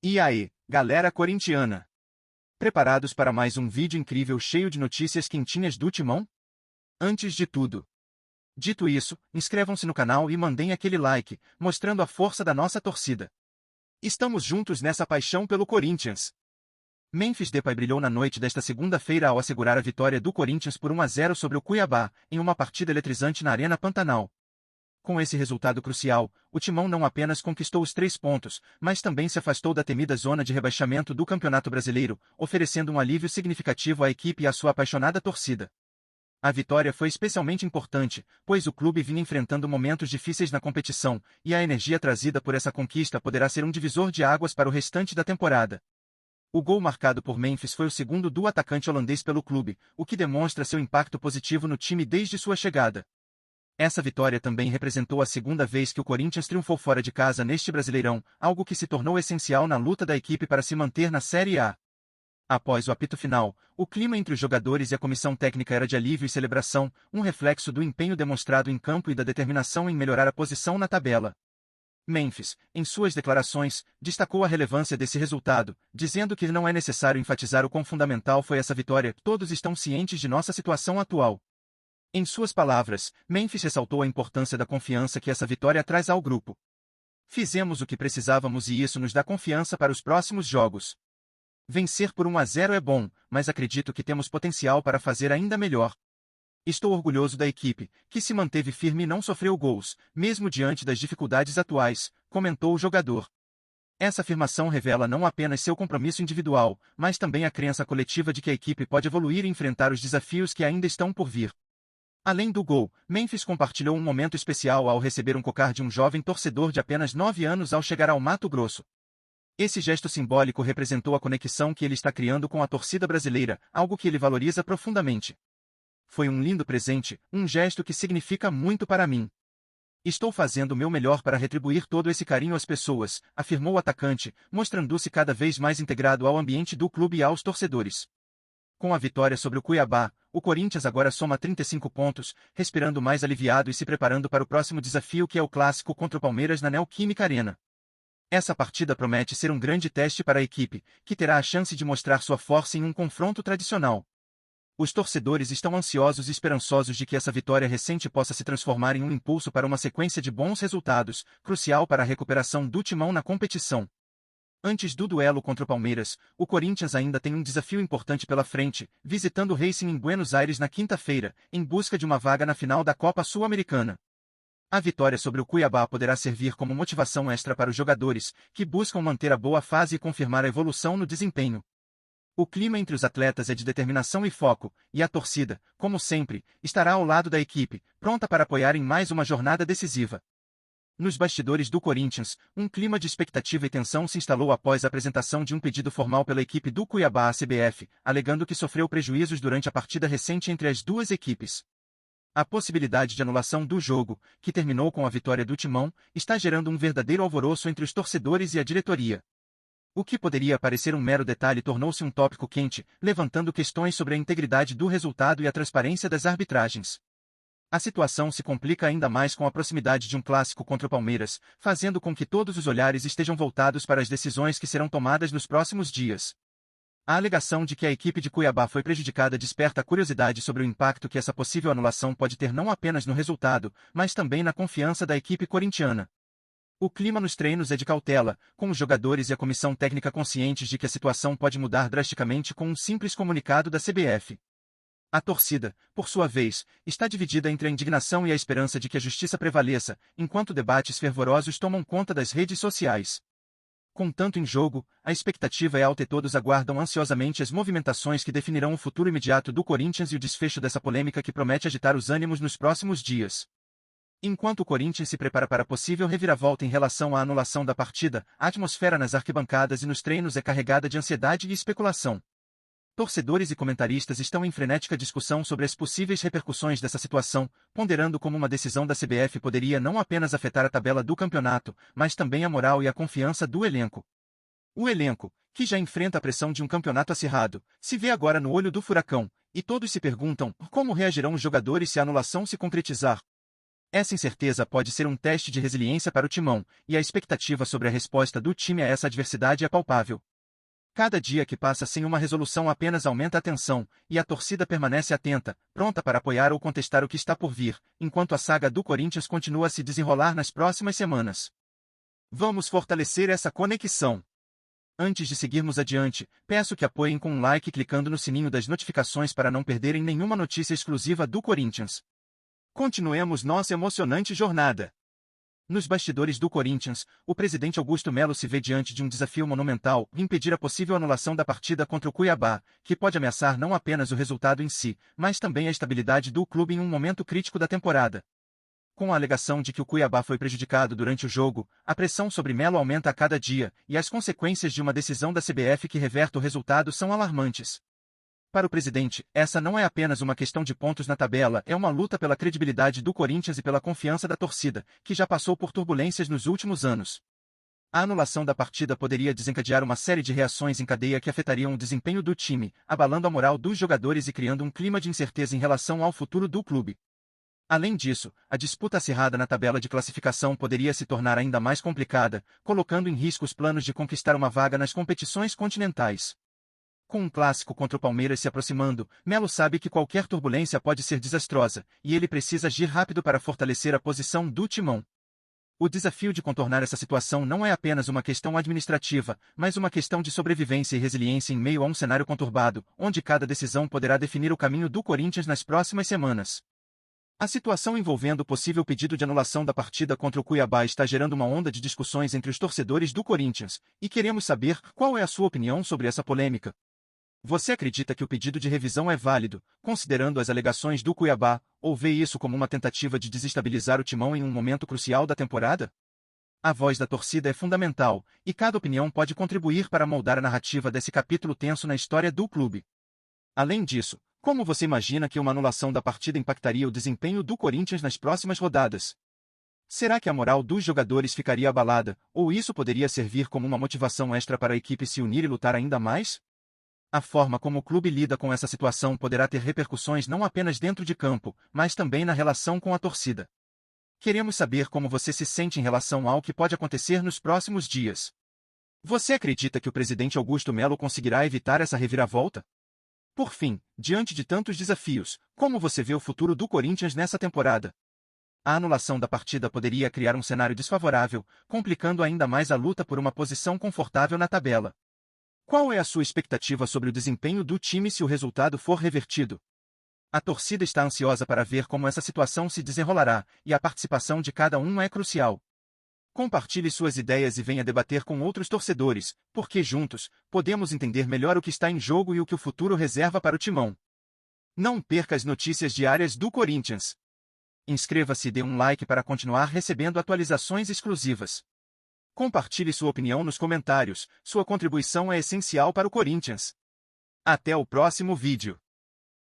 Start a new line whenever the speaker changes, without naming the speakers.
E aí, galera corintiana? Preparados para mais um vídeo incrível cheio de notícias quentinhas do Timão? Antes de tudo, dito isso, inscrevam-se no canal e mandem aquele like, mostrando a força da nossa torcida. Estamos juntos nessa paixão pelo Corinthians. Memphis Depay brilhou na noite desta segunda-feira ao assegurar a vitória do Corinthians por 1-0 sobre o Cuiabá, em uma partida eletrizante na Arena Pantanal. Com esse resultado crucial, o Timão não apenas conquistou os 3 pontos, mas também se afastou da temida zona de rebaixamento do Campeonato Brasileiro, oferecendo um alívio significativo à equipe e à sua apaixonada torcida. A vitória foi especialmente importante, pois o clube vinha enfrentando momentos difíceis na competição, e a energia trazida por essa conquista poderá ser um divisor de águas para o restante da temporada. O gol marcado por Memphis foi o segundo do atacante holandês pelo clube, o que demonstra seu impacto positivo no time desde sua chegada. Essa vitória também representou a segunda vez que o Corinthians triunfou fora de casa neste Brasileirão, algo que se tornou essencial na luta da equipe para se manter na Série A. Após o apito final, o clima entre os jogadores e a comissão técnica era de alívio e celebração, um reflexo do empenho demonstrado em campo e da determinação em melhorar a posição na tabela. Memphis, em suas declarações, destacou a relevância desse resultado, dizendo que não é necessário enfatizar o quão fundamental foi essa vitória, todos estão cientes de nossa situação atual. Em suas palavras, Memphis ressaltou a importância da confiança que essa vitória traz ao grupo. Fizemos o que precisávamos e isso nos dá confiança para os próximos jogos. Vencer por 1-0 é bom, mas acredito que temos potencial para fazer ainda melhor. Estou orgulhoso da equipe, que se manteve firme e não sofreu gols, mesmo diante das dificuldades atuais, comentou o jogador. Essa afirmação revela não apenas seu compromisso individual, mas também a crença coletiva de que a equipe pode evoluir e enfrentar os desafios que ainda estão por vir. Além do gol, Memphis compartilhou um momento especial ao receber um cocar de um jovem torcedor de apenas 9 anos ao chegar ao Mato Grosso. Esse gesto simbólico representou a conexão que ele está criando com a torcida brasileira, algo que ele valoriza profundamente. Foi um lindo presente, um gesto que significa muito para mim. Estou fazendo o meu melhor para retribuir todo esse carinho às pessoas, afirmou o atacante, mostrando-se cada vez mais integrado ao ambiente do clube e aos torcedores. Com a vitória sobre o Cuiabá, o Corinthians agora soma 35 pontos, respirando mais aliviado e se preparando para o próximo desafio que é o clássico contra o Palmeiras na Neoquímica Arena. Essa partida promete ser um grande teste para a equipe, que terá a chance de mostrar sua força em um confronto tradicional. Os torcedores estão ansiosos e esperançosos de que essa vitória recente possa se transformar em um impulso para uma sequência de bons resultados, crucial para a recuperação do Timão na competição. Antes do duelo contra o Palmeiras, o Corinthians ainda tem um desafio importante pela frente, visitando o Racing em Buenos Aires na quinta-feira, em busca de uma vaga na final da Copa Sul-Americana. A vitória sobre o Cuiabá poderá servir como motivação extra para os jogadores, que buscam manter a boa fase e confirmar a evolução no desempenho. O clima entre os atletas é de determinação e foco, e a torcida, como sempre, estará ao lado da equipe, pronta para apoiar em mais uma jornada decisiva. Nos bastidores do Corinthians, um clima de expectativa e tensão se instalou após a apresentação de um pedido formal pela equipe do Cuiabá à CBF, alegando que sofreu prejuízos durante a partida recente entre as duas equipes. A possibilidade de anulação do jogo, que terminou com a vitória do Timão, está gerando um verdadeiro alvoroço entre os torcedores e a diretoria. O que poderia parecer um mero detalhe tornou-se um tópico quente, levantando questões sobre a integridade do resultado e a transparência das arbitragens. A situação se complica ainda mais com a proximidade de um clássico contra o Palmeiras, fazendo com que todos os olhares estejam voltados para as decisões que serão tomadas nos próximos dias. A alegação de que a equipe de Cuiabá foi prejudicada desperta a curiosidade sobre o impacto que essa possível anulação pode ter não apenas no resultado, mas também na confiança da equipe corintiana. O clima nos treinos é de cautela, com os jogadores e a comissão técnica conscientes de que a situação pode mudar drasticamente com um simples comunicado da CBF. A torcida, por sua vez, está dividida entre a indignação e a esperança de que a justiça prevaleça, enquanto debates fervorosos tomam conta das redes sociais. Com tanto em jogo, a expectativa é alta e todos aguardam ansiosamente as movimentações que definirão o futuro imediato do Corinthians e o desfecho dessa polêmica que promete agitar os ânimos nos próximos dias. Enquanto o Corinthians se prepara para a possível reviravolta em relação à anulação da partida, a atmosfera nas arquibancadas e nos treinos é carregada de ansiedade e especulação. Torcedores e comentaristas estão em frenética discussão sobre as possíveis repercussões dessa situação, ponderando como uma decisão da CBF poderia não apenas afetar a tabela do campeonato, mas também a moral e a confiança do elenco. O elenco, que já enfrenta a pressão de um campeonato acirrado, se vê agora no olho do furacão, e todos se perguntam como reagirão os jogadores se a anulação se concretizar. Essa incerteza pode ser um teste de resiliência para o timão, e a expectativa sobre a resposta do time a essa adversidade é palpável. Cada dia que passa sem uma resolução apenas aumenta a tensão, e a torcida permanece atenta, pronta para apoiar ou contestar o que está por vir, enquanto a saga do Corinthians continua a se desenrolar nas próximas semanas. Vamos fortalecer essa conexão. Antes de seguirmos adiante, peço que apoiem com um like clicando no sininho das notificações para não perderem nenhuma notícia exclusiva do Corinthians. Continuemos nossa emocionante jornada. Nos bastidores do Corinthians, o presidente Augusto Melo se vê diante de um desafio monumental: impedir a possível anulação da partida contra o Cuiabá, que pode ameaçar não apenas o resultado em si, mas também a estabilidade do clube em um momento crítico da temporada. Com a alegação de que o Cuiabá foi prejudicado durante o jogo, a pressão sobre Melo aumenta a cada dia, e as consequências de uma decisão da CBF que reverta o resultado são alarmantes. Para o presidente, essa não é apenas uma questão de pontos na tabela, é uma luta pela credibilidade do Corinthians e pela confiança da torcida, que já passou por turbulências nos últimos anos. A anulação da partida poderia desencadear uma série de reações em cadeia que afetariam o desempenho do time, abalando a moral dos jogadores e criando um clima de incerteza em relação ao futuro do clube. Além disso, a disputa acirrada na tabela de classificação poderia se tornar ainda mais complicada, colocando em risco os planos de conquistar uma vaga nas competições continentais. Com um clássico contra o Palmeiras se aproximando, Melo sabe que qualquer turbulência pode ser desastrosa, e ele precisa agir rápido para fortalecer a posição do timão. O desafio de contornar essa situação não é apenas uma questão administrativa, mas uma questão de sobrevivência e resiliência em meio a um cenário conturbado, onde cada decisão poderá definir o caminho do Corinthians nas próximas semanas. A situação envolvendo o possível pedido de anulação da partida contra o Cuiabá está gerando uma onda de discussões entre os torcedores do Corinthians, e queremos saber qual é a sua opinião sobre essa polêmica. Você acredita que o pedido de revisão é válido, considerando as alegações do Cuiabá, ou vê isso como uma tentativa de desestabilizar o timão em um momento crucial da temporada? A voz da torcida é fundamental, e cada opinião pode contribuir para moldar a narrativa desse capítulo tenso na história do clube. Além disso, como você imagina que uma anulação da partida impactaria o desempenho do Corinthians nas próximas rodadas? Será que a moral dos jogadores ficaria abalada, ou isso poderia servir como uma motivação extra para a equipe se unir e lutar ainda mais? A forma como o clube lida com essa situação poderá ter repercussões não apenas dentro de campo, mas também na relação com a torcida. Queremos saber como você se sente em relação ao que pode acontecer nos próximos dias. Você acredita que o presidente Augusto Melo conseguirá evitar essa reviravolta? Por fim, diante de tantos desafios, como você vê o futuro do Corinthians nessa temporada? A anulação da partida poderia criar um cenário desfavorável, complicando ainda mais a luta por uma posição confortável na tabela. Qual é a sua expectativa sobre o desempenho do time se o resultado for revertido? A torcida está ansiosa para ver como essa situação se desenrolará, e a participação de cada um é crucial. Compartilhe suas ideias e venha debater com outros torcedores, porque juntos, podemos entender melhor o que está em jogo e o que o futuro reserva para o timão. Não perca as notícias diárias do Corinthians. Inscreva-se e dê um like para continuar recebendo atualizações exclusivas. Compartilhe sua opinião nos comentários, sua contribuição é essencial para o Corinthians. Até o próximo vídeo.